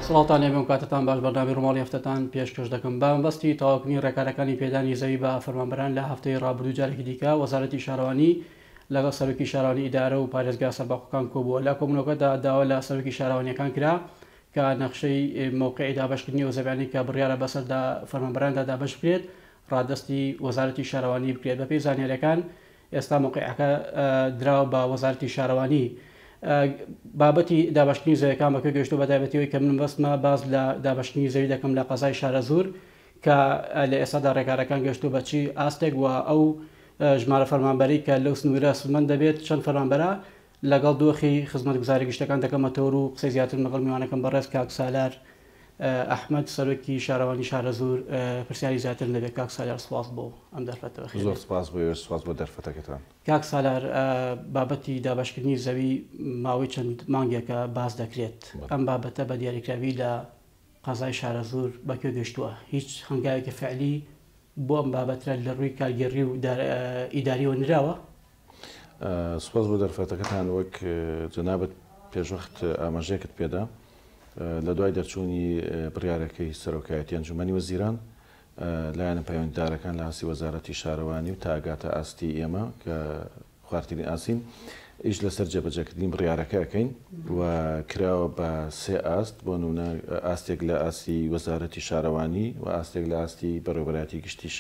سڵاتان لێبێ و کاتتان باش بەردامی ڕۆماڵی هەفتەتان پێشکەش دەکەم بەمبەستی تاواکننی ڕێکارەکانی پێدانی زەوی بە فەرمانبەران لە هەفتەی ڕابردوو جارێکی دیکە وەزارەتی شارەوانی لەگەڵ سەرۆکی شارەوانی ئیدارە و پارێزگا سەرباخەکان کۆبووە لە کۆبوونەوەکەدا داوا لە سەرۆکی شارەوانیەکان کرا کە نەخشەی موقعی دابەشکردنی و زەبیانی کە بڕیارە بەسەردا فەرمانبەراندا دابەش بکرێت ڕادستی وەزارەتی شارەوانی بکرێت بەپێی زانیاریەکان ئێستا موقعەکە دراوە بە وەزارەتی شارەوانی بابەتی دابشتنی زەویەکان بەکوێ گەشتووە بەتایبەتیەوەی کە من بەستمە باز لە دابشتنی زەوی دەکەم لە قەزای شارە زۆر کە لە ئێستادا ڕێکارەکان گەشتووە بەچی ئاستێک وە ئەو ژمارە فەرمانبەری کە لەو سنوورە سمەند دەبێت چەند فەرمانبەرە لەگەڵ دۆخی خزمەتگوزاری گشتەکان دەکەمەوە و قسەی زیاتر لەگەڵ میوانەکەم بەڕێز کاک سالار ئەحمەد سەرۆکی شارەوانی شارە زۆر پرسیاری زیاتر دەبێت کاک سالار سپاس بۆ ئەم دەرفەتەوە زۆر سپاس بۆ سپاس بۆ دەرفەتەکەتان. کاک سالار بابەتی دابشکردنی زەوی ماوەی چەند مانگێکە باز دەکرێت ئەم بابەتە بە دیاریکراوی لە قەزای شارە زۆر بەکوێ گەشتووە هیچ هەنگاوێکی فعلی بۆ ئەم بابەترە لە ڕووی کارگەڕی و ئیداریەوە نراوە. سپاس بۆ دەرفەتەکەتان وەک جەنابەت پێشوەخت ئاماژەیەکت پێدا لە دوای دەرچوونی بڕیارەکەی سەرۆکایەتی ئەنجومەنی وەزیران لایەنە پەیوەندیدارەکان لە ئاسی وەزارەتی شارەوانی و تا ئاگاتە ئاستی ئێمە کە خواردنی ئاسین ئیش لەسەر جێبەجێکردنی بڕیارەکە ئەەکەین و کراوە بە سێ ئاست بۆ نمونە ئاستێک لە ئاسی وەزارەتی شارەوانی و ئاستێک لە ئاستی بەڕێوەبەراتی گشتی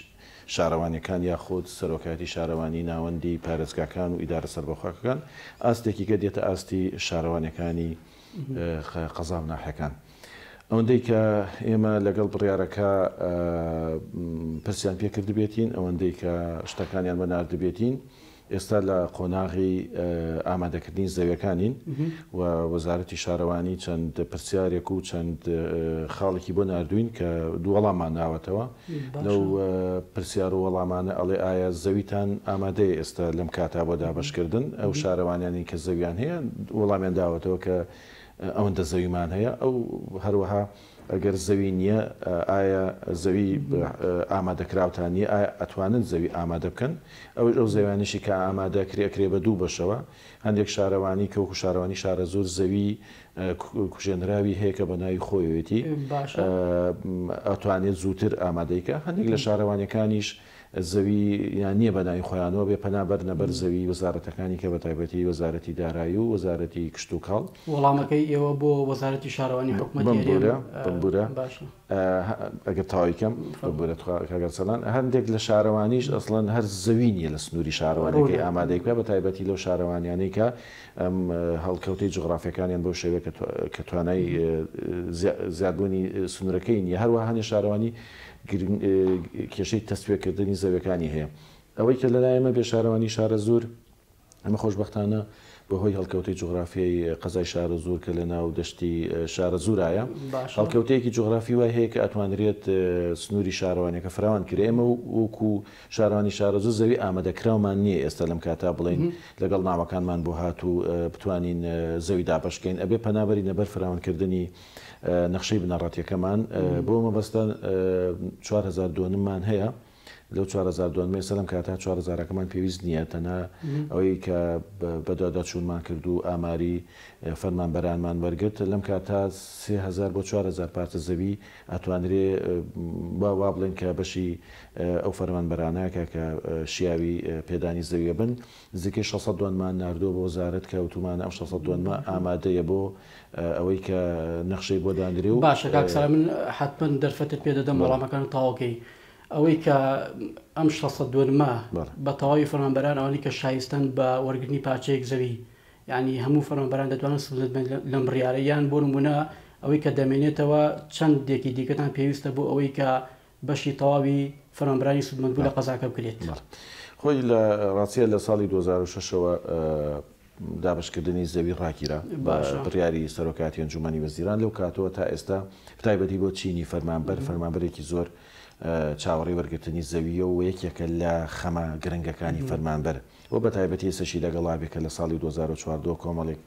شارەوانیەکان یاخود سەرۆکایەتی شارەوانی ناوەندی پارێزگاکان و ئیدارە سەربەخواکەکان ئاستێکی کە دێتە ئاستی شارەوانیەکانی قەزا و ناحەکان. ئەوەندەی کە ئێمە لەگەڵ بڕیارەکە پرسیان پێکرد بێتین ئەوەندەی کە شتەکانیان بەناردبێتین ئێستا لە قۆناغی ئامادەکردنی زەویەکانین و وەزارەتی شارەوانی چەند پرسیارێک و چەند خاڵێکی بۆ نردوین کە دوو وەڵامان ناوەتەوە لەو پرسیار و وەڵامانە ئەڵێ ئایا زەویتان ئامادەیە ئێستا لەم کاتا بۆ دابشکردن ئەو شارەوانیانی کە زەویان هەیە وەڵامیان داوەتەوە کە ئەوەندە زەویمان هەیە ئەو هەروەها ئەگەر زەوی نییە ئایا زەوی ئامادەکراوتان نیە ئایا ئەتوانن زەوی ئامادە بکەن ئەو زەویانیشی کە ئامادە کرێ بە دوو بەشەوە هەندێک شارەوانی کەوکو شارەوانی شارە زۆر زەوی کوژێنراوی هەیە کە بە ناوی خۆیەتی ئەتوانێت زووتر ئامادەیکە هەندێک لە شارەوانەکانیش زەوی یان نییە بەناوی خۆیانەوە بێ پەنابەر نەبەر زەوی وەزارەتەکانی کە بە تایبەتی وەزارەتی دارایی و وەزارەتی کشت و کاڵ. وەڵامەکەی ئێوە بۆ وەزارەتی شارەوانی حکومەتبورە ئەگەر تاوایکەم کاگەرسەلان هەندێک لە شارەوانیش ئەسڵەن هەر زەوی نیە لە سنووری شارەوانەکەی ئامادەیکە بە تایبەتی لەو شارەوانیانەی کە هەڵکەوتەی جغرافیەکانیان بەو شێوەیە کە توانای زیادبوونی سنوورەکەی نیە هەروە هەندێک شارەوانی کێشەی تەسوێکردنی زەویەکانی هەیە ئەوەی کە لەلایەمە بێ شارەوانی شارە زۆر ئەمە خۆشبەختانە بەهۆی هەڵکەوتەی جغرافیای قەزای شارە زۆر کە لە ناو دەشتی شارە زۆرایە هەڵکەوتەیەکی جغرافی وای هەیە کە ئەتوانرێت سنووری شارەوانەکە فراوان کرێ ئێمە وەکو شارەوانی شارە زۆر زەوی ئامادەکراومان نییە ئێستا لەم کاتا بڵین لەگەڵ ناوەکانمان بۆ هات و بتوانین زەوی دابەشکەین ئەبێ پەنابەری نەبەر فراوانکردنی نەخشەی بنەڕەتیەکەمان بۆ مەبەستە 4000 دۆنممان هەیە لەو 4000 دۆنمێ سەلم کاتا 4000ەکەمان پێویست نییە تەنها ئەوەی کە بەداداچوونمان کرد و ئاماری فەرمانبەرانمان وەرگرت لەم کاتا 3000 بۆ 4000 پارچە زەوی ئەتوانرێ وا بڵێن کە بەشی ئەو فەرمانبەرانەکە کە شیاوی پێدانی زەویە بن نزیکەی 600 دۆنمان ناردووە بۆ وەزارەت کە وتومانە ئەم 600 دۆنمە ئامادەیە بۆ ئەوەی کە نەخشەی بۆ دانرێ و باشە کاکسەر من حتمما دەرفەتت پێ دەدەم وەڵامەکان تاواکەی ئەوەی کە ئەم 600 دۆنمە بە تەواوی فەرمانبەران ئەوانی کە شایستن بە وەرگرتنی پارچەیەک زەوی یعنی هەموو فەرمانبەران دەتوانن لەم بڕیارەیان بۆ نمونە ئەوەی کە دەمێنێتەوە چەندێکی دیکەتان پێویستە بۆ ئەوەی کە بەشی تەواوی فەرمانبەرانی سودمەندبوو لە قەزاکە بکرێت. خۆی لە ڕاستیە لە ساڵی 2006ەوە دابشکردنی زەوی ڕاکیرا بە بڕیاری سەرۆکاتی ئەنجومەنی وەزیران لەو کاتەوە تا ئێستا تایبەتی بۆ چینی فەرمانبەرێکی زۆر چاوەڕی وەرگرتنی زەویە و یەکێکە لە خەمە گرنگەکانی فەرمانبەر و بە تایبەتی سەشی لەگەڵابێکە لە ساڵی 2014 کۆمەڵێک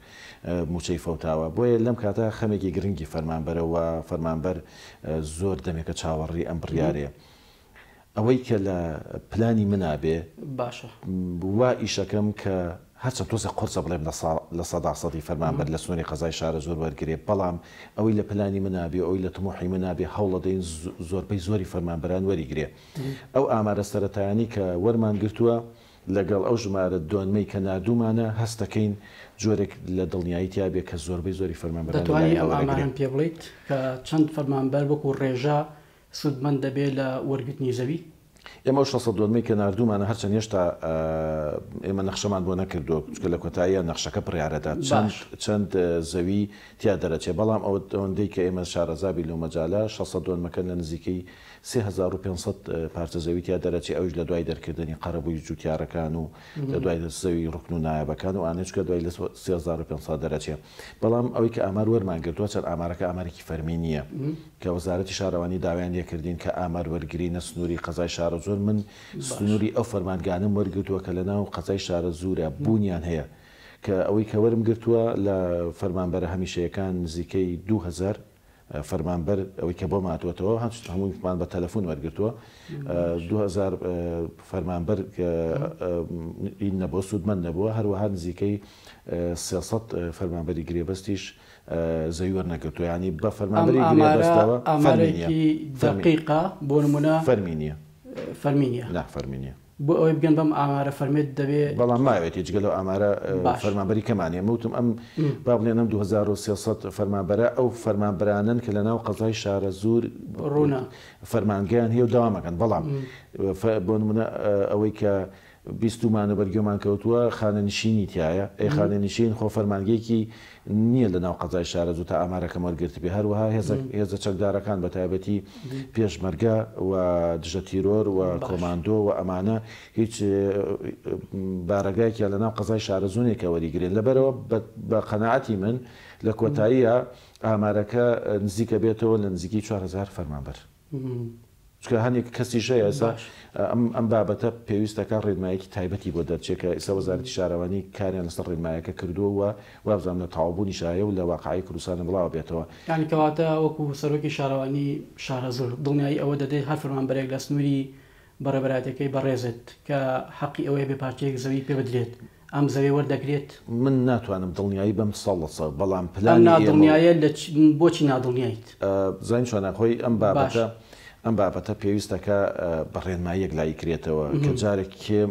موچەی فەوتاوە بۆیە لەم کاتە خەمێکی گرنگی فەرمانبەرەوە فەرمانبەر زۆر دەمێکە چاوەڕی ئەم بڕیارەیە ئەوەی کە لە پلانی منابێ باشە وا ئیشەکەم کە هەرچەند تۆزە قرسە بڵێم لە سەداسەدی فەرمانبەر لە سنووری قەزای شارە زۆر وەرگێ بەڵام ئەوەی لە پلانی منابێ ئەوی لە تموحی منابێ هەوڵە دەین زۆربەی زۆری فەرمانبەران وەریگرێ ئەو ئامارە سەرەتایانی کە وەرمان گرتووە لەگەڵ ئەو ژمارە دوانمەی کە نردوومانە هەستەکەین جۆرێک لە دڵنیاییتیا بێ کە زۆربەی زۆری فەرمانبەران دەتوانانی ئەم ئامارەم پێ بڵیت کە چەند فەرمانبەر وەکو ڕێژە سودمەند دەبێت لە وەرگرتنی زەوی؟ ئێمە 600 دوانمەی کە نردوومانە هەرچەند هێشتا ئێمە نەخشەمان بۆ نەکردو چکە لە کۆتاییە نەخشەکە پڕیارەدا چەند زەوی تیا دەرەچێ بەڵام ئەوەندەی کە ئێمە شارەزابی لەو مەجالە 600 دوانمەکە لە نزیکەی 3500 پارچە زەوی تیا دەرەچێ ئەوش لە دوای دەرکردنی قەرەبووی جوتیارەکان و لە دوای زەوی ڕوکن و نایەبەکان و ئانێچکە دوای لە 3500 دەرەچێ بەڵام ئەوەی کە ئامار وەرمان گرتووە چەند ئامارەکە ئامارێکی فەرمی نییە کە وەزارەتی شارەوانی داوایان لێکردین کە ئامار وەرگری نە سنووری قەزای شارە زۆر من سنووری ئەو فەرمانگانم وەرگرتووە کە لە ناو قەزای شارە زورە بوونیان هەیە کە ئەوەی کە وەرم گرتووە لە فەرمانبەرە هەمیشەیەکان نزیکەی 2000 فەرمانبەر ئەوەی کە بۆ ماتوەتەوە هەموویمان بە تەلەفۆن وەرگرتووە 2000 فەرمانبەر نەبووە سوودمەند نەبووە هەروەها نزیکەی 300 فەرمانبەری گرێبەستیش زەوی وەرنەگرتووە ینی بە فەرمانبەری گرێبەستەوە ئامارێکی دقیقە بۆ نمونە فەرمینیە لا فەرمینیە بۆ ئەوەی بگەن بەم ئامارە فەرمێت دەبێت بەڵام ماوێت هیچگەل ئەو ئامارە فەرمانبەری کەمانیە وتم ئەم با بڵێنم 2300 فەرمانبەرە ئەو فەرمانبەرانن کە لە ناو قەزای شارە زور ڕوونە فەرمانگەیان هەیە و داوامەکەن بەڵام بۆ نمونە ئەوەی کە 20مانە بەرگێمان کەوتووە خانەنشینی تایە ئەی خانەنشین خۆ فەرمانگەیەکی نییە لە ناو قەزای شارە زوو تا ئامارەکەم وەرگرت بێ هەروەها هێزە چەکدارەکان بە تایبەتی پێشمەرگە و دژە تیرۆر و کۆماندۆ و ئەمانە هیچ بارەگایەکیان لە ناو قەزای شارە زوونێکە وەریگرێن لەبەرەوە بە قەناعەتی من لە کۆتاییە ئامارەکە نزیکە بێتەوە لە نزیکی 4000 فەرمانبەر چکە هەنێک کەسی ژەیە ئێستا ئەم بابەتە پێویستەکە ڕێنمایەکی تایبەتی بۆ دەرچێکە ئێستا وەزارەتی شارەوانی کاریان لەسەر ڕێنمایەکە کردووە وابزانام لە تەواوبوونی شایە و لە واقعی کوردستان بڵاو بێتەوە یانی کەواتە وەکو سەرۆکی شارەوانی شارە زۆر دڵنیایی ئەوە دەدەیت هەر فەرمانبەرێک لە سنووری بەڕێبەراتەکەی بەڕێزێت کە حەقی ئەوەیە بێ پارچەیەک زەوی پێ بدرێت ئەم زەوی وەردەگرێت من ناتوانم دڵنیایی بەم ساڵەسە بەڵام پلان نادڵنیایە بۆچی نادڵنیایت زین چۆنەخۆی ئەم بابەتە پێویستەکە بە ڕێنماییەک لای کرێتەوە کە جارێک کێ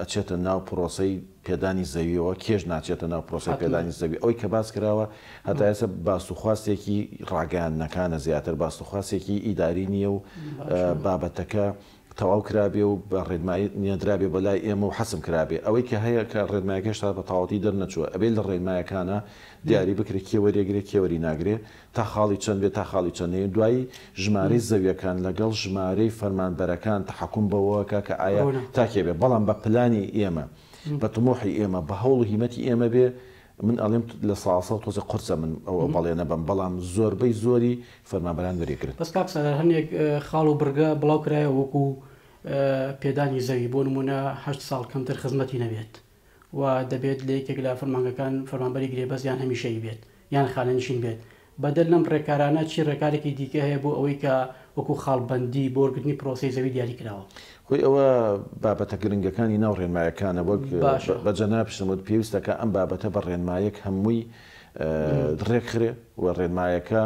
ئەچێتە ناو پرۆسەی پێدانی زەویەوە کێش ناچێتە ناو پرۆسی پێدانی زەوی ئەوەی کە باس کراوە هەتا ئێستا باستوخواستێکی ڕاگەیاندنەکانە زیاتر باستوخواستێکی ئیداری نییە و بابەتەکە تەواو کرابێ و بە ڕێنمایی نێدرابێ بەلای ئێمە و حەسم کرابێ ئەوەی کە هەیە کە ڕێنمایەکە هێشتا بە تەواوەتی دەرنەچووە ئەبێ لە ڕێنمایەکانە دیاری بکرێت کێوەریەگرێت کێوەری ناگرێ تا خاڵی چەند بێت تا خاڵی چەندەیە دوایی ژمارەی زەویەکان لەگەڵ ژمارەی فەرمانبەرەکان تحکوم بەوەکە کە ئایا تاکێ بێ بەڵام بە پلانی ئێمە بە تمۆحی ئێمە بە هەوڵ و هیمەتی ئێمە بێ من ئەڵێم لە ساسە تۆزە قورسە من ئەو بەڵێنە بەم بەڵام زۆربەی زۆری فەرمانبەران وەریگرن بەس کاک سەر هەندێک خاڵ و بڕگە بڵاو کرایە وەکو پێدانی زەوی بۆ نمونە 8 ساڵ کەمتر خزمەتی نەبێت و دەبێت لە یەکێک لە فەرمانگەکان فەرمانبەری گرێبەست یان هەمیشەی بێت یان خانەنشین بێت بەدەل لەم ڕێکارانە چی ڕێکارێکی دیکە هەیە بۆ ئەوەی کە وەکو خاڵبەندی بۆ وەرگرتنی پرۆسی زەوی دیاری کراوە خۆی ئەوە بابەتە گرنگەکانی ناو ڕێنمایەکانە وەک بە جەنابشتمت پێویستەکە ئەم بابەتە بە ڕێنمایەک هەمووی ڕێکخرێ و ڕێنمایەکە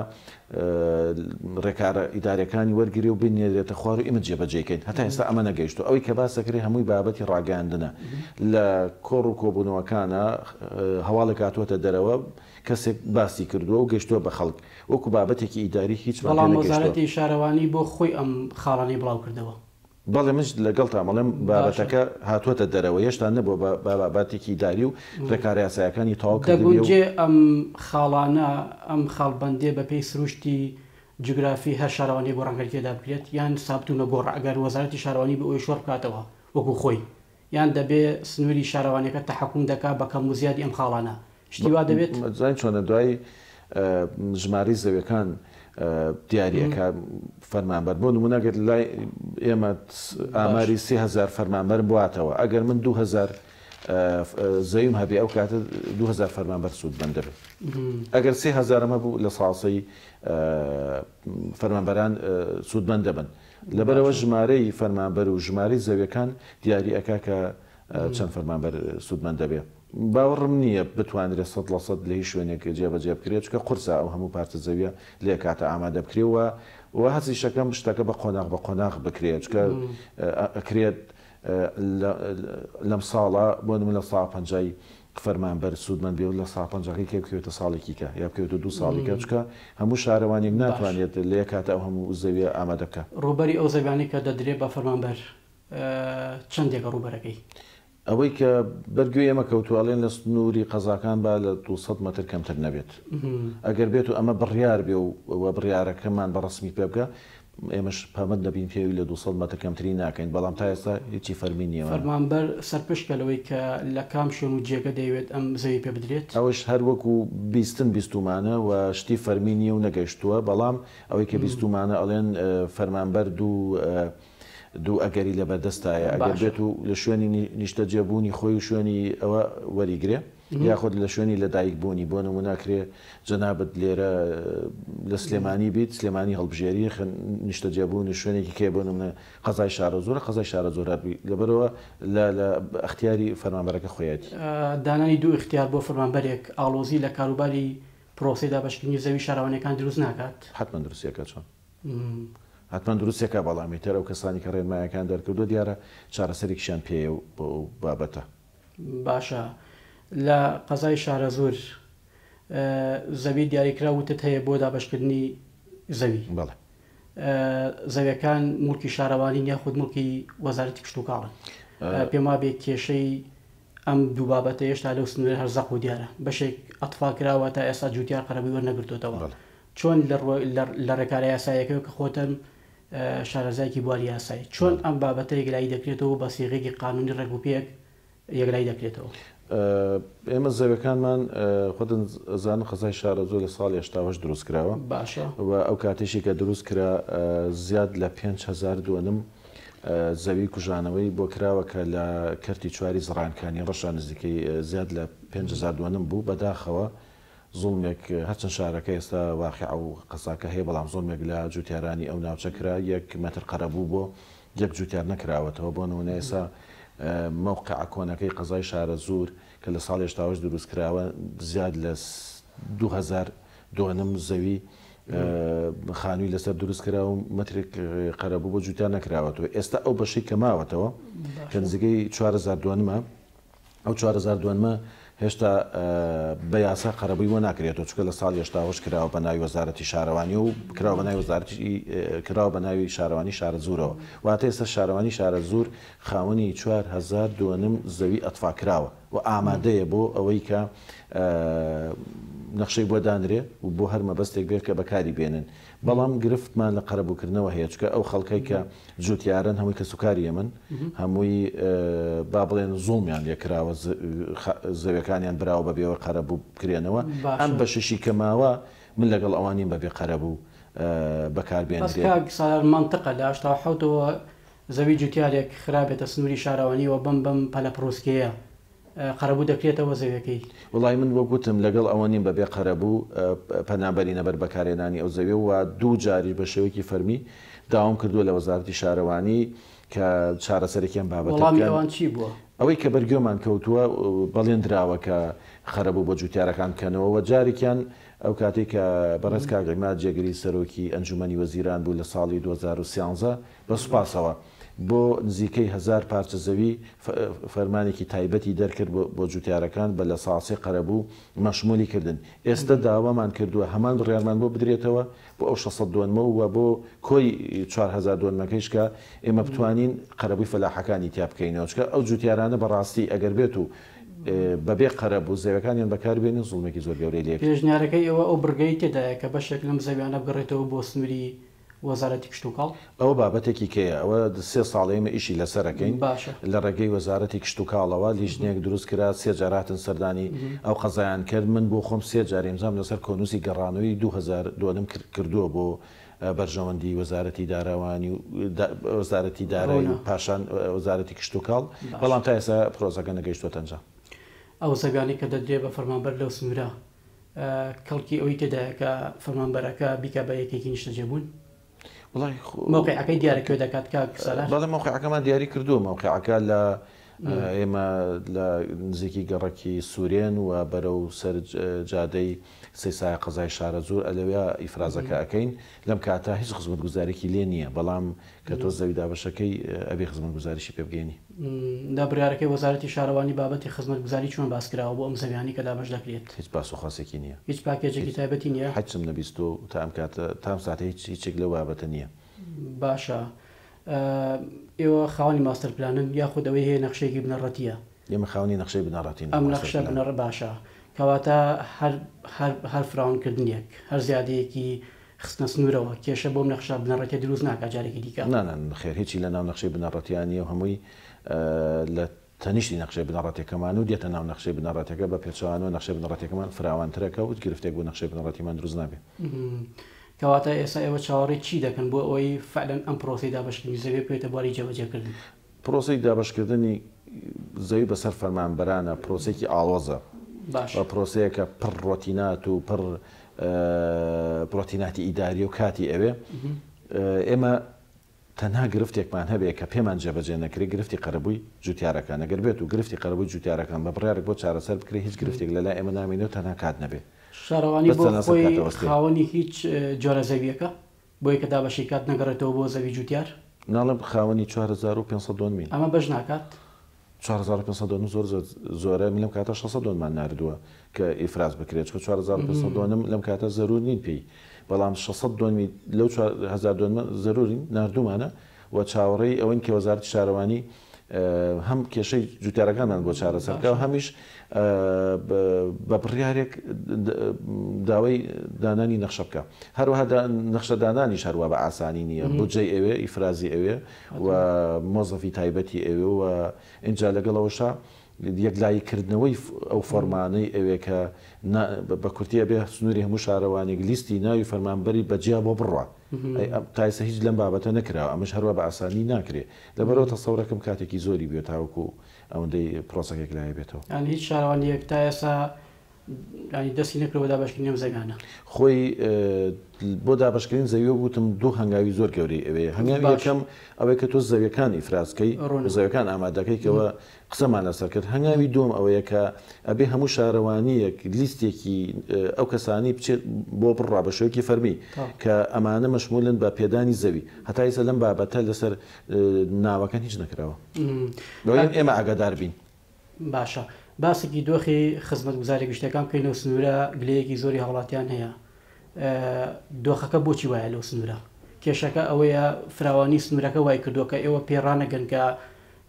ڕێکارە ئیدارەکانی وەرگری و بنێرێتە خوار و ئمە جێبەجێکەین هەتا ئێستا ئەمە نەگەیشتو ئەوەی کە باسەکرێ هەمووی بابەتی ڕاگەاندنە لە کۆڕ و کۆبوونەوەکانە هەواڵە کاتوەتە دەرەوە کەسێک باسی کردووە و گەشتووە بە خەڵک وەکو بابەتێکی ئیداری هیچ بەڵام وەزارەتی شارەوانی بۆ خۆی ئەم خاڵانی بڵاو کردەوە بەڵێ منش لەگەڵ تامەڵێم بابەتەکە هاتووەتە دەرەوە هێشتا نەبووە بابەتێکی داری و ڕێکارە یاسایەکانی تەواو دەگونجێ ئەم خاڵانە ئەم خاڵبەندێ بە پێی سروشتی جوگرافی هەر شارەوانی بۆ ڕەنگەری تێدا بکرێت یان سابتونە گۆڕ ئەگەر وەزارەتی شارەوانی بە ئەوی شۆڕ بکاتەوە وەکو خۆی یان دەبێ سنووری شارەوانەکە تەحکوم دەکات بە کەم و زیادی ئەم خاڵانە شتی وا دەبێت زین چۆنە دوای ژمارەی زەویەکان دیارریەکە فەرمانبەر بۆ نمونەگەر لای ئێمە ئاماری 3000 فەرمانبەر بواتەوە ئەگەر من 2000 زەویم هەبێ ئەو کاتە 2000 فەرمانبەر سوودمەند دەبێت ئەگەر 3000 ئەمە بوو لە ساسەی فەرمانبەران سوودمەند دەبن لەبەرەوە ژمارەی فەرمانبەر و ژمارەی زەویەکان دیاری ئەکا کە چەند فەرمانبەر سوودمەند دەبێت باوەڕم نییە بتوانرێت 100% لە هیچ شوێنێک جێبەجێ بکرێت چکە قورسە ئەو هەموو پارتە زەویە لێ کاتە ئامادە بکرێەوە و هەستی شەکەم شتەکە بە قۆناغ بکرێت چکە ئەکرێت لەم ساڵە بۆ من لە ساڵ 50 فەرمانبەر سوودمەند بێ و لە ساڵ 50 بکەوێتە ساڵێکیکە یا بکەوێتە 2 ساڵێکە چکە هەموو شارەوانێک ناتوانێت لێ کاتە ئەو هەموو زەویە ئامادە بکە. ڕوبەری ئەو زەویانی کە دەدرێت بە فەرمانبەر چەندێکە ڕوبەرەکەی؟ ئەوەی کە بەرگوێ ئێمە کەوتوواڵێن لە سنووری قەزاکان با لە 200 متر کەمتر نەبێت. ئەگەر بێت و ئەمە بڕیار بێ و بڕیارەکەمان بە ڕسمی پێ بکە ئێمەش پامەند دەبین پێوی لە 200 متر کەمتری ناکەین بەڵام تا ئێستا هیچی فەرمی نییە. فەرمانبەر سەرپشکەلەوەی کە لە کام شوێن و جێگە دەیەوێت ئەم زەوی پێ بدرێت ئەوش هەر وەکو بیستمانە و شتی فەرمی نییە و نەگەیشتووە بەڵام ئەوەی کە بیستمانە ئەڵێن فەرمانبەر دوو ئەگەری لە بەردەستایە ئەگەر بێت و لە شوێنی نیشتەجێبوونی خۆی و شوێنی ئەوە وەریگرێ یاخود لە شوێنی لە دایکبوونی بۆ نموناکرێ جەنابەت لێرە لە سلێمانی بیت سلێمانی هەڵبژێری نیشتەجێبوونی شوێنێکی کێ بۆ نمونە قەزای شارە زۆر لەبەرەوە لە ئەختیاری فەرمانبەرەکە خۆیەتی دانانی دوو اختیار بۆ فەرمانبەرێک ئاڵۆزی لە کاروباری پرۆسەیدا بەشکردنی زەوی شارەوانەکان دروست ناکات حتما دروستیەکە چۆن حتما دروستێکە بەڵامی تەرە و کەسانی کە ڕێنمایەکان دەرکردو دیارە چارەسەرێکیشیان پێ بۆ بابەتە. باشە لە قەزای شارە زۆر زەوی دیاریکرا وتت هەیە بۆ دابەشکردنی زەوی زەویەکان مولکی شارەوانی یاخود مولکی وەزارەتی کشت و کاڵن پێم وابێ کێشەی ئەم دوو بابەتە هێشتا لەو سنوورە هەرزەق و دیارە بەشێک ئەتفا کراوە تا ئێستا جوتیار قەرەبووی وەرنەگرتوتەوە چۆن لە ڕێکارە یاسایەکەوە کە خۆتم شارەزایکی بواری یاسایی چۆن ئەم بابەتە یەکلایی دەکرێتەوە بە سیغێکی قانونی ڕێگوپێک یەکلایی دەکرێتەوە. ئێمە زەویەکانمان خۆتن زانن قەزای شارە زۆر لە ساڵی 80 دروست کراوە باشە و ئەو کاتێشی کە دروست کرا زیاد لە 5,000 دووەنم زەوی کوژانەوەی بۆ کراوە کە لە کەرتی چواری زڕانکانی ڕەشان نزیکەی زیاد لە 5,000 دووەنم بوو بەداخەوە زوڵمێک هەرچەند شارەکە ئێستا واقع و قەساکە هەیە بەڵام زۆڵمێک لە جوتیارانی ئەو ناوچەکرا 1 متر قەرەبوو بۆ 1 جوتیار نەکراوەتەوە بۆ نمونە ئێستا موقع کۆنەکەی قەزای شارە زۆر کە لە ساڵی 80 دروست کراوە زیاد لە 2,000 دووەنم زەوی خانووی لەسەر دروست کرا و مترێک قەرەبوو بۆ جوتیار نەکراوەتەوە ئێستا ئەو بەشەی کە ماوەتەوە کە نزیکەی 4,000 دووەنمە ئەو 4,000 دووەنمە هێشتا بە یاسا قەرەبووی وە ناکرێتەوە چکە لە ساڵی 80 کراوە بە ناوی وەزارەتی شارەوانی و کراوە بە ناوی وەزارەتی کراوە بە ناوی شارەوانی شارە زورەوە واتە ئێستا شارەوانی شارە زور خاوەنی 4,000 دووەنم زەوی ئەتفا کراوە و ئامادەیە بۆ ئەوەی کە نەخشەی بۆ دانرێ و بۆ هەر مەبەستێک بێت کە بەکاری بێنن بەڵام گرفتمان لە قەرەبووکردنەوە هەیە چکە ئەو خەڵکەی کە جوتیارن هەمووی کە سوکاری من هەمووی با بڵێن زوڵمیان لێکراوە زەویەکانیان براوە بەبێەوە قەرەبوو بکرێنەوە ئەم بەششی کەماوە من لەگەڵ ئەوانین بەبێ قەرەبوو بەکاربێنرێت منطقە لە 1970ەوە زەوی جوتیارێک خراپێتە سنووری شارەوانی و بەم پەلە پرۆسکەیە قەرەبوو دەکرێتەوە زەویەکەی وڵای من وەگوتم لەگەڵ ئەوەنیم بەبێ قەرەبوو پەنابەری نەبەر بەکارێنانی ئەو زەوی و دوو جاری بە شێوەیەکی فەرمی داوام کردووە لە وەزارەتی شارەوانی کە چارەسەرێکیان بابەتەکان چی بووە ئەوەی کە بەرگێمان کەوتووە بەڵێنراوە کە خەرەبوو بۆ جوتیارەکان بکەنەوە و جارێکیان ئەو کاتێک کە بەڕێز کاگەیمات جێگری سەرۆکی ئەنجومەنی وەزیران بوو لە ساڵی 2013 بە سوپاسەوە بۆ نزیکەی 1000 پارچە زەوی فەرمانێکی تایبەتی دەرکرد بۆ جوتیارەکان بە لە ساسێ قەرەبوو مەشمولی کردن ئێستا داوامان کردووە هەمان بڕیارمان بۆ بدرێتەوە بۆ ئەو 600 دووەنمە و بۆ کۆی 4,000 دووەنمەکەیش کە ئێمە بتوانین قەرەبووی فەلاحەکانی تیا بکەینەوە چکە ئەو جوتیارانە بەڕاستی ئەگەر بێت و بەبێ قەرەبوو زەویەکانیان بەکاربێنن زوڵمێکی زۆر گەورەی لێ پێشنیارەکەی ئەوە ئەو بڕگەی تێدایە کە بەشێک لەم زەویانە بگەڕێتەوە بۆ سنووری وەزارەتی کشت و کاڵ ئەوە بابەتێکی کەیە ئەوە 3 ساڵەیمە ئیشی لەسەرەکەین لە ڕێگەی وەزارەتی کشت و کاڵەوە لیژنێک دروست کرا 3 جاراتن سەردانی ئەو قەزایان کرد من بۆ خۆم 3 جار ئیمزام لەسەر کۆنووسی گەڕانەوەی 2000 دووەنم کردووە بۆ بەرژەوەندی وەزارەتی داراوانی و وەزارەتی دارایی و پاشان وەزارەتی کشت و کاڵ بەڵام تا ئێستا پرۆزەکە نەگەیشتووە تەنجا ئەو زەویانی کە دەدرێت بە فەرمانبەر لەو سنوورە کەڵکی ئەوەی تێدایە کە فەرمانبەرەکە بیکە بە یەکێکی نیشتەجێبوون موقعەکەی دیارەکەوێ دەکات کاک سەلاح بەڵێ موقعەکەمان دیاری کردووە موقعەکە لە ئێمە لە نزیکی گەڕەکی سوورێن و بەرەو سەر جادەی سەیسای قەزای شارە زۆر ئەلەوێ ئیفرازەکە ئەەکەین لەم کاتا هیچ خزمەت گوزارێکی لێ نییە بەڵام کە تۆ زەوی دابەشەکەی ئەبێ خزمەت گوزاریشی پێ بگەینی. دابرارەکەی وەزارەتی شارەوانی بابەتی خزمەت گوزاری چۆن باسکراوە بۆ ئەم زەویانی کە دابەش دەکرێت؟ هیچ باس و خاصێکی نییە، هیچ پاکێجێکی تایبەتی نییە، حچم نەبیست و تا ئەم کاتە تام ساتە هیچێک لەو بابەتە نییە. باشە ئێوە خاوەنی ماستەر پلانن یاخود ئەوەی هەیە نەخشەیەکی بنەڕەتیە؟ ئێمە خاوەنی نەخشەی بنەڕەتین. ئەم نەخشە بنەڕە باشە کەواتە هەر فراونکردنیەک هەر زیادەیەکی خستنە سنوورەوە کێشە بۆم نەخشە بنەڕەتی دروست ناکات جارێکی دیکە؟ خێر هیچی لە ناو نەخشەی بنەڕەتیانە و هەمووی لە تەنیشتی نەخشەی بنەڕەتەکەمان و دێتە ناو نەخشەی بنەڕەتەکە بە پێچوانەوە نەخشەی بنەڕەتەکەمان فراوانترەکە و گرفتێک بۆ نەخشەی بنەڕەتیمان دروست نابێت. کەواتە ئێستا ئێوە چاوەڕێی چی دەکەن بۆ ئەوەی فعلەن ئەم پرۆسی دابەشکردنی زەوی بێتە بواری جێبەجێکردن؟ پرۆسی دابەشکردنی زەوی بەسەر فەرمانبەرانە پرۆسێکی ئاڵۆزە بە پرۆسەیەکە پڕ ڕۆتینات و پڕ پرۆتیناتی ئیداری و کاتی ئەوێ ئێمە تەنها گرفتێکمان هەبێ کە پێمان جێبەجێ نەکرێت گرفتی قەرەبووی جوتیارەکان ئەگەر بێت و گرفتی قەرەبووی جوتیارەکان بە بڕیارێک بۆ چارەسەر بکرێت هیچ گرفتێک لەلای ئێمە نامێنێت تەنها کات نەبێت. شارەوانی بۆ خۆی خاوەنی هیچ جۆرە زەویەکە بۆی کە دابەشی کات نەگەڕێتەوە بۆ زەوی جوتیار؟ ناڵم خاوەنی 4500 دۆنمی ئەمە بەش ناکات؟ 4500 دۆن زۆرە لەم کاتە 600 دۆنمان ناردووە کە ئیفراز بکرێت چ 4500 دۆنم لەم کاتە زەرور نین پێی بەڵام 600 دۆنمی لەو 1000 دۆنمە زەرورین نردومانە و چاوەڕێی ئەوەن کە وەزارەتی شارەوانی هەم کێشەی جوتیارەکانمان بۆ چارەسەرکە و هەمیش بە بڕیارێک داوای دانانی نەخشە بکە هەروەها نەخشە دانانیش هەروە بە ئاسانی نییە بودجەی ئەوێ ئیفرازی ئەوێ و مۆزەفی تایبەتی ئەوێ و ئینجا لەگەڵەوەشە یەکلاییکردنەوەی ئەو فەرمانەی ئەوێ کە بە کورتیە بێ سنووری هەموو شارەوانێک لیستی ناوی فەرمانبەری بەجیا بۆ بڕوە تایسە هیچ لەم بابەتە نەکراوە ئەمەش هەروە بە ئاسانی ناکرێت لەبەرەوە تەسەورەکەم کاتێکی زۆری بێت تاوەکو ئەوەندەی پرۆسەکێک لایە بێتەوە. یانی هیچ شارەوانیەک تا ئێستا ینی دەستی نەکرەوە دابەشکردنی ئەم زەویانە؟ خۆی بۆ دابەشکردن زەویە گوتم دوو هەنگاوی زۆر گەورەی ئەوێ هەنگاوی یەکەم ئەوەی کە تۆ زەویەکان ئیفرازکەی زەویەکان ئامادەکەیکەوە قسەمان لەسەر کرد هەنگاوی دوم ئەوەیە کە ئەبێ هەموو شارەوانیەک لیستێکی ئەو کەسانی بچێت بۆ بڕوا بە شێوەیەکی فەرمی کە ئەمانە مەشمولن بە پێدانی زەوی هەتا ئێستا لەم بابەتە لەسەر ناوەکان هیچ نەکراوە ئێمە ئاگادار بین. باشە باسێکی دۆخی خزمەت گوزاری گشتەکان بکەینەوە سنوورە گلەیەکی زۆری هاوڵاتیان هەیە دۆخەکە بۆچی وایە لەو سنوورە؟ کێشەکە ئەوەیە فراوانی سنوورەکە وای کردووە کە ئێوە پێڕانەگەن کە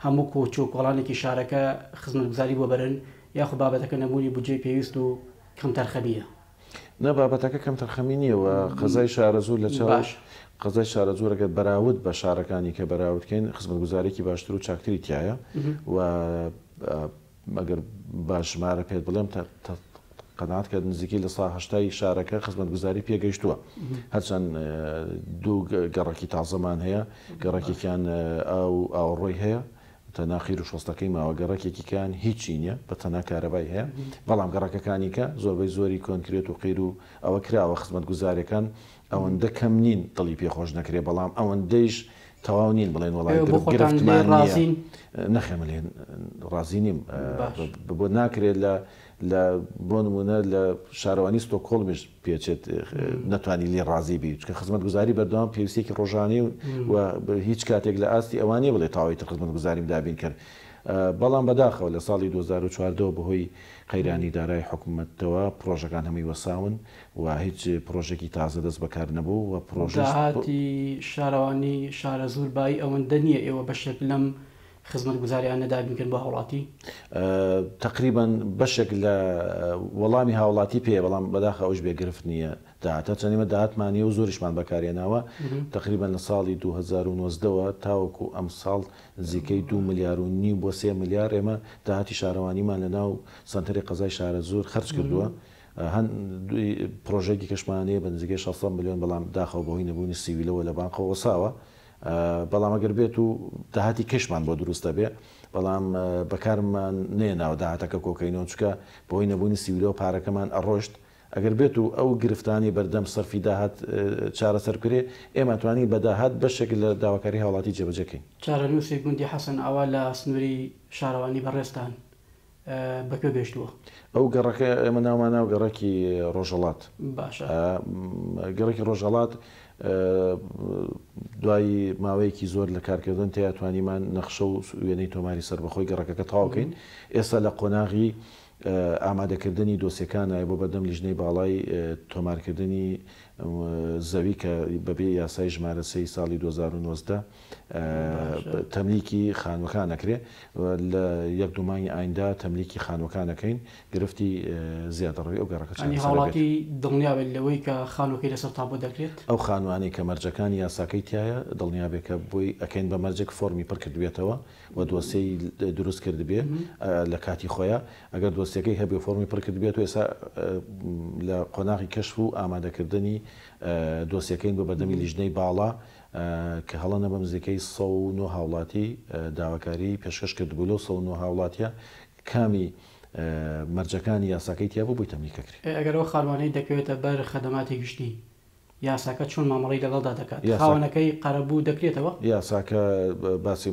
هەموو کۆچ و کۆڵانێکی شارەکە خزمەت گوزاری بۆ بەرن یاخو بابەتەکە نەبوونی بودجەی پێویست و کەم تەرخەمیە؟ نە بابەتەکە کەم تەرخەمی نییەوە قەزای شارە زۆر لە چاو قەزای شارە زۆرەکە بەراورد بە شارەکانی کە بەراوردکەین خزمەت گوزارێکی باشتر و چاکتری تایە و ئەگەر باشمارە پێت بڵێم قەناعەت کە نزیکی لە ساهشتای شارەکە خزمەت گوزاری پێگەیشتووە هەرچەند دوو گەڕێکی تازەمان هەیە گەڕێکێکیان ئاوڕۆی هەیە تەناخیر و شۆستەکەی ماوە گەڕێکێکیکان هیچی نییە بە تەنها کارەبای هەیە بەڵام گەڕەکەکانی کە زۆربەی زۆری کۆنکرێت و قیر و ئەوە کراوە خزمەت گوزارەکان ئەوەندە کەم نین دڵی پێخۆش نەکرێ بەڵام ئەوەندەیش تەواو نین بڵێن وڵای گرفتمان نەخێمە لێن ڕازی نیم بۆ ناکرێت لە بۆ نمونە لە شارەوانی ستۆکۆڵمیش پێچێت نەتوانی لێ ڕازی بی چکە خزمەت گوزاری بەردەوام پێویستێکی ڕۆژانەی و هیچ کاتێک لە ئاستی ئەوانەیە بڵێ تاوای تر خزمەت گوزاریم دابین کرد بەڵام بەداخەوە لە ساڵی 2014 بەهۆی قەیرانی دارای حکوومەتەوە پرۆژەکان هەمووی وەساون و هیچ پرۆژێکی تازە دەست بەکار نەبوو و پرۆژهاتی شارەوانی شارە زۆربایی ئەوەندە نییە ئێوە بەشێک لەم خزمەت گوزاریان نەدابینکرد بە هاوڵاتی تقریبا بەشێک لە وەڵامی هاوڵاتی پێ بەڵام بەداخە ئەوش بێگرفت نییە داهاتە چەندێمە داهاتمانیە و زۆریشمان بەکارێناوە تقریبا لە ساڵی 2009ەوە تاوەکو ئەم ساڵ نزیکەی 2.5 ملیار بۆ 3 ملیار ئێمە داهاتی شارەوانیمان لە ناو سنتەری قەزای شارە زۆر خەرج کردووە هەن پرۆژێکی کەشمانەیە بە نزیکەی 600 ملیۆن بەڵام داخەوە بەهۆی نەبوونی سیویلەوە لە بانقەوە وەساوە بەڵام ئەگەر بێت و داهاتی کەشمان بۆ دروستە بێ بەڵام بەکارمان نێناوە داهاتەکە کۆکەینەوە چکە بەهۆی نەبوونی سیویلەوە پارەکەمان ئەڕۆشت ئەگەر بێت و ئەو گرفتانی بەردەم سەرفی داهات چارەسەر کرێ ئێمە توانی بەداهات بەشێک لە داواکاری هاوڵاتی جێبەجەکەین. چارەنووسی گوندی حەسەن ئەوە لە سنووری شارەوانی بەڕێستان بەکوێ گەشتووە؟ ئەو گەڕەکە ئێمە ناومان ناو گەڕێکی ڕۆژهەڵات. باشە. گەڕێکی ڕۆژهەڵات دوای ماوەیەکی زۆر لە کارکردن تیا توانیمان نەخشە و وێنەی تۆماری سەربەخۆی گەڕەکەکە تەواوکەین. ئێستا لە قۆناغی ئامادەکردنی دۆسیەکانە بۆ بەردەم لیژنەی باڵای تۆمارکردنی زەوی کە بەبێ یاسای ژمارە 3 ساڵی 2019 تەملیکی خانوەکان نەکرێ لە 1 مانگی ئایندا تەملیکی خانوەکانەکەین گرفتی زیاترڕوی ئەو گەڕەکە هاوڵاتی دڵنیابێت لەوەی کە خانوەکەی لەسەر تابۆ دەکرێت. ئەو خانوانەی کە مەرجەکانی یاساکەی تایە دڵنیابێکە بۆی ئەکەین بە مەرجێک فۆرمی پڕ کردوێتەوە و دۆسەی دروست کردبێ لە کاتی خۆیە ئەگەر دۆستەکەی هەبێ فۆرمی پڕ کردبێت و ئێستا لە قۆناغی کەشف و ئامادەکردنی دۆسیەکەین بۆ بەردەمی لیژنەی باڵا کە هەڵەنە بە نزیکەی 109 هاوڵاتی داواکاری پێشکەش کردبوو لەو 109 هاوڵاتیە کامی مەرجەکانی یاساکەی تیا بۆ بۆی تەملیکەکرێت. ئەگەرەوە خاڵوانەی دەکەوێتە بەر خەدەماتی گشتی یاساکە چۆن مامەڵی لەگەڵدا دەکات؟ خاوەنەکەی قەرەبوو دەکرێتەوە؟ یاساکە باسی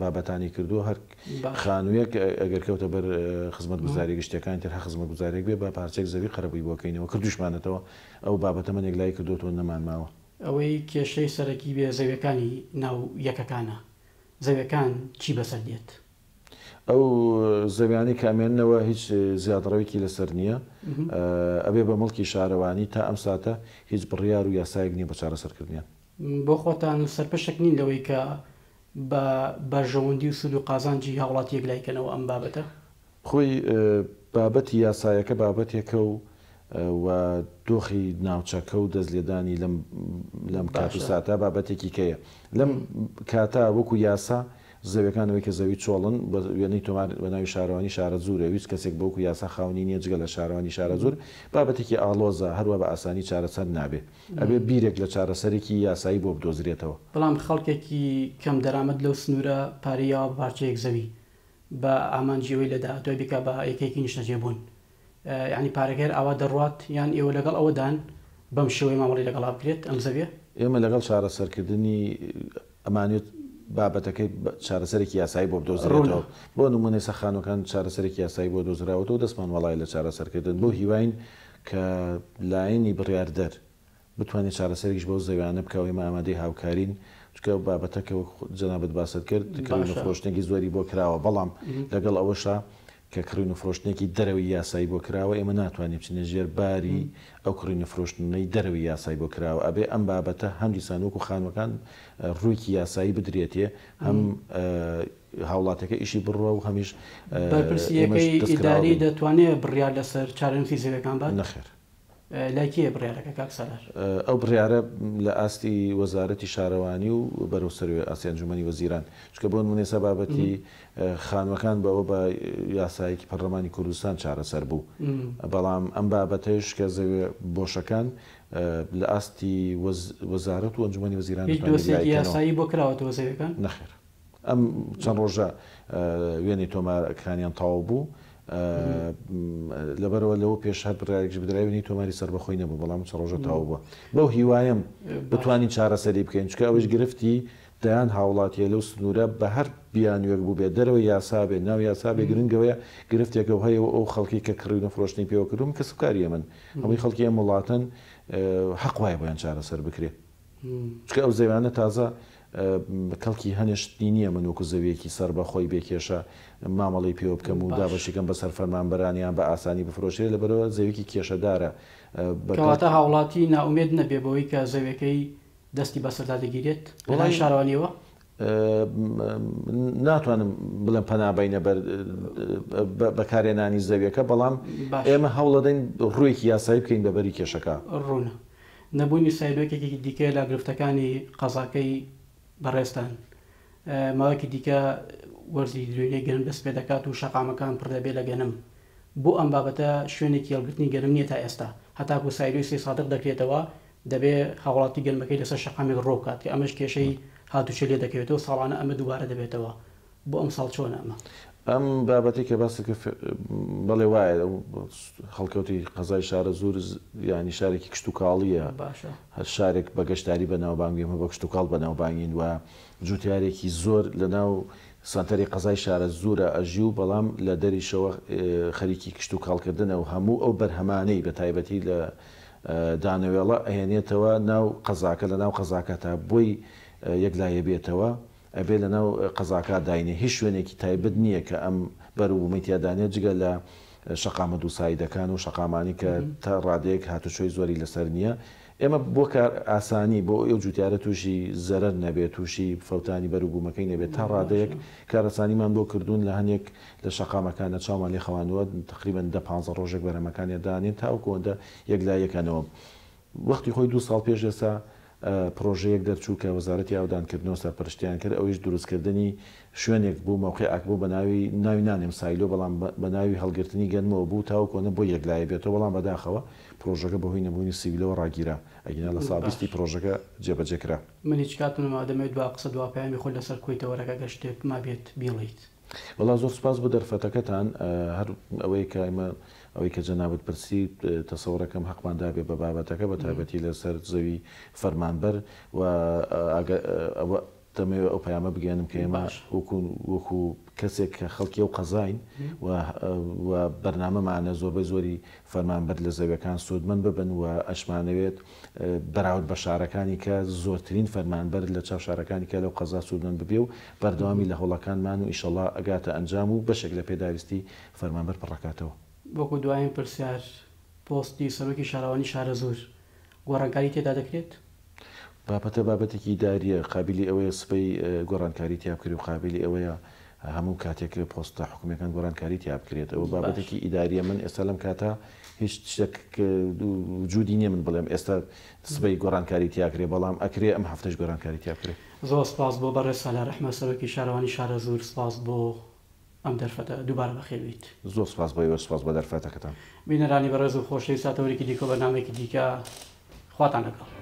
بابەتانی کردووە هەر خانوویەک ئەگەر کەوتە بەر خزمەت گوزاری گشتەکان تر خزمەت گوزارێک بێ بە پارچێک زەوی قەرەبووی بۆکەینەوە کردوشمانێتەوە ئەو بابەتە منێک لای کردوتەوە نەمانماوە. ئەوەی کێشەی سەرەکی بێ زەویەکانی ناو یەکەکانە زەویەکان چی بەسەر دێت؟ ئەو زەویانی کامێنەوە هیچ زیاتڕەوێکی لەسەر نییە ئەبێ بە مڵکی شارەوانی تا ئەم ساتە هیچ بڕیار و یاسایەک نییە بە چارەسەرکردنیان. بۆ خۆتان سەرپەشێک نین لەوەی کە بە بەژەوەندی و سود و قازانجی هاوڵاتیەک لایکەنەوە ئەم بابەتە؟ خۆی بابەتی یاسایەکە بابەتێکە و دۆخی ناوچەکە و دەستلێدانی لەم کات و ساتە بابەتێکی کەیە لەم کاتە وەکو یاسا زەویەکانەوەی کە زەوی چۆڵن بە وێنەی تۆمار بە ناوی شارەوانی شارە زورە ویست کەسێک بۆکو یاسا خاونی نییە جگە لە شارەوانی شارە زور بابەتێکی ئاڵۆزە هەروە بە ئاسانی چارەسەر نابێ ئەبێ بیرێک لە چارەسەرێکی یاسایی بۆ بدۆزرێتەوە. بەڵام خەڵکێکی کەم دەرامەت لەو سنوورە پارەیەوە پارچەیەک زەوی بە ئامانجیەوەی لەدا دوای بکە بە یەکێکی نیشتەجێبوون یعنی پارەگەر ئەوە دەڕوات یان ئێوە لەگەڵ ئەوەدان بەم شێوەی مامەڵی لەگەڵا بکرێت ئەم زەویە؟ ئێمە لەگەڵ چارەسەرکردنی ئەمانێت بابەتەکەی چارەسەرێکی یاسایی بۆ بدۆزرێتەوە بۆ نمونەی سەخانەکان چارەسەرێکی یاسایی بۆ دۆزراوەتەوە دەستمان وەڵای لە چارەسەرکردن بۆ هیواین کە لایەنی بڕیاردەر بتوانێت چارەسەرێکیش بۆ زەویانە بکەوە ئێمە ئامادەی هاوکارین چکە بابەتەکە جەنابەت باست کرد کڕین و فرۆشتێکی زۆری بۆ کراوە بەڵام لەگەڵ ئەوەشە کە کڕین و فرۆشتێکی دەرەوەی یاسایی بۆ کراوە ئێمە ناتوانین بچینە ژێر باری ئەو کڕین و فرۆشتنەی دەرەوەی یاسایی بۆ کراوە ئەبێ ئەم بابەتە هەم دیسانوەکو خانوەکان ڕوویکی یاسایی بدرێتێ هەم هاوڵاتەکە ئیشی بڕوە و هەمیش بەرپرسیەکەی ئیداری دەتوانێت بڕیار لەسەر چارەنووسی زەویەکان بات؟ نەخێر. لایکیە بڕیارەکە کاک سەرار؟ ئەو بڕیارە لە ئاستی وەزارەتی شارەوانی و بەرەو سەروێ ئاستی ئەنجومەنی وەزیران چکە بۆ نمونێ بابەتی خانوەکان بەوە بە یاسایەکی پەرلەمانی کوردستان چارەسەر بوو بەڵام ئەم بابەتەش کە زەوێ بۆشەکان لە ئاستی وەزارەت و ئەنجومەنی وەزیران یاسایی بۆ کراوەتەوە زەویەکان؟ نەخێر. ئەم چەند ڕۆژە وێنەی تۆمارەکانیان تەواو بوو لەبەرەوە لەوە پێش هەر بڕارێکی بدراوێنی تۆماری سەربەخۆی نەبوو بەڵام چ ڕۆژە تاو بووە بەو هیوایم بتوانین چارەسەری بکەین چکە ئەوش گرفتی دەیان هاوڵاتیە لەو سنوورە بە هەر بیانوێک بوو بێت دەرەوە یاسا بێت ناو یاسا بێ گرنگەوەیە گرفتێکە هەیە ئەو خەڵکی کە کڕین و فرۆشتنی پێوە کردوم کە سوکاریە من هەمووی خەڵکی ئەم وڵاتن حەق وایە بۆیان چارەسەر بکرێت چکە ئەو زەویانە تازە کەڵکی هەنێشتی نییە من وەکو زەویەکی سەر بە خۆی بێکێشە مامەڵی پێوە بکەم و دابەشیکەم بەسەر فەرمانبەرانیان بە ئاسانی بفرۆشێت لەبەرەوە زەویەکی کێشەدارە کەواتە هاوڵاتی ناومێد نەبێ بەوەی کە زەویەکەی دەستی بەسەردا دەگیرێت وڵای شارەوانیەوە ناتوانم بڵێم پەنابینە بەکارێنانی زەویەکە بەڵام ئێمە هەوڵەدەین ڕوویەکی یاسایی بکەین بەبەری کێشەکە ڕوونە نەبوونی سایدۆکێکی دیکە لە گرفتەکانی قەزاکەی بەڕێستان ماوەکی دیکە وەرزی درێنەی گەرم دەست پێ دەکات و شەقامەکان پڕدەبێ لە گەنم بۆ ئەم بابەتە شوێنێکی هەڵگرتنی گەرم نییە تا ئێستا هەتاکو سایدۆی 3 سادق دەکرێتەوە دەبێ هاوڵاتی گەرمەکەی لەسەر شەقامێک ڕۆکات کە ئەمەش کێشەی هاتوچە لێ دەکەوێتەوە ساڵانە ئەمە دووبارە دەبێتەوە بۆ ئەم ساڵ چۆنە ئەمە ئەم بابەتی کە باسی بەڵێ وایە خەڵکەوتی قەزای شارە زۆر ینی شارێکی کشت و کاڵیە هەر شارێک بە گەشتاری بەناوبانگی بە کشت و کاڵ بەناوبانگین و جوتیارێکی زۆر لەناو سانتەری قەزای شارە زۆرە ئەژی و بەڵام لە دەریشەوە خەریکی کشت و کاڵکردنە و هەموو ئەو بەرهەمانەی بە تایبەتی لە دانەوێڵە ئەهێنێتەوە ناو قەزاکە لە ناو قەزاکە تا بۆی یەکلایە بێتەوە ئەبێ لە ناو قەزاکە داینێ هیچ شوێنێکی تایبەت نییە کە ئەم بەروبوومەتیادانێت جگە لە شەقامە دووسایدەکان و شەقامانی کە تا ڕادەیەک هاتوچۆی زۆری لەسەر نییە ئێمە بۆ کار ئاسانی بۆ ئەو جوتیارە تووشی زەرەر نەبێت تووشی فەوتانی بەروبوومەکەی نەبێت تا ڕادەیەک کارەسانیمان بۆ کردوون لە هەنێک لە شەقامەکانە چاومان لێ خەوانوە تقریبان 10-15 ڕۆژێک بەرەمەکانی دانێن تاوکۆندە یەکلایەکەنەوە وەختی خۆی 2 ساڵ پێش ئێستا پرۆژەیەک دەرچوو کە وەزارەتی ئاودانکردنەوە سەرپەرشتیان کرد ئەویش دروستکردنی شوێنێک بوو مەوقعیک بوو بە ناوی نانێم سایلۆ بەڵام بە ناوی هەڵگرتنی گەنمەوە بوو تاوکۆنە بۆ یەکلایە بێتەوە بەڵام بەداخەوە پرۆژەکە بەهۆی نەبوونی سیویلەوە ڕاگیرە ئەگەنا لە سابستی پرۆژەکە جێبەجێکرا منی چکاتونم ئادەمێت دوا قسە دواپیامی خۆی لەسەر کوێتەوەرەکە گەشتێک ما بێت بیڵیت وڵا زۆر سپاس بۆ دەرفەتەکەتان هەر ئەوەی کە ئێمە ئەوەی کە جەنابەت پرسی تەسەوڕەکەم حەقماندا بێ بە بابەتەکە بە تایبەتی لەسەر زەوی فەرمانبەر و دەمەوێت ئەو پەیامە بگەێنم کە ئێمە وەکو کەسێک کە خەڵکی ئەو قەزاین و بەرنامەمانە زۆربەی زۆری فەرمانبەر لە زەویەکان سوودمەند ببن و ئەشمانەوێت بەراورد بە شارەکانی کە زۆرترین فەرمانبەر لە چاو شارەکانی کە لەو قەزا سوودمەند ببێ و بەردەوامی لە هەوڵەکانمان و ئیشەڵڵا ئەگاتە ئەنجام و بەشێک لە پێداویستی فەرمانبەر پڕەکاتەوە. وەکو دوایین پرسیار پۆستی سەرۆکی شارەوانی شارە زۆر گۆڕانکاری تێدا دەکرێت؟ بابەتێکی داریە قابلی ئەوەیە سبەی گۆڕانکاری تیابکردی و قابلی ئەوەیە هەموو کاتێک پۆستە حکوومەکان گۆڕانکاری تیاب بکرێت ئەوە بابەتێکی ئیداریە من ئێستا لەم کاتە هیچ شتێک وجودی نییە من بڵێم ئێستا سبەی گۆڕانکاری تیاکرێ بەڵام ئەکرێ ئەم هەفتەش گۆڕانکاری تیابکرێت. زۆر سپاس بۆ بەڕێز سالار ئەحمەد سەرۆکی شارەوانی شارە زۆر سپاس بۆ ئەم دەرفەتە دووبارە بەخێویت. زۆر سپاس بۆ سپاس بە دەرفەتەکەتان. بینەرانی بەڕێز و خۆشەویست ساتەوەرێکی دیکە بەنامێکی دیکە خواتان لەگەڵ.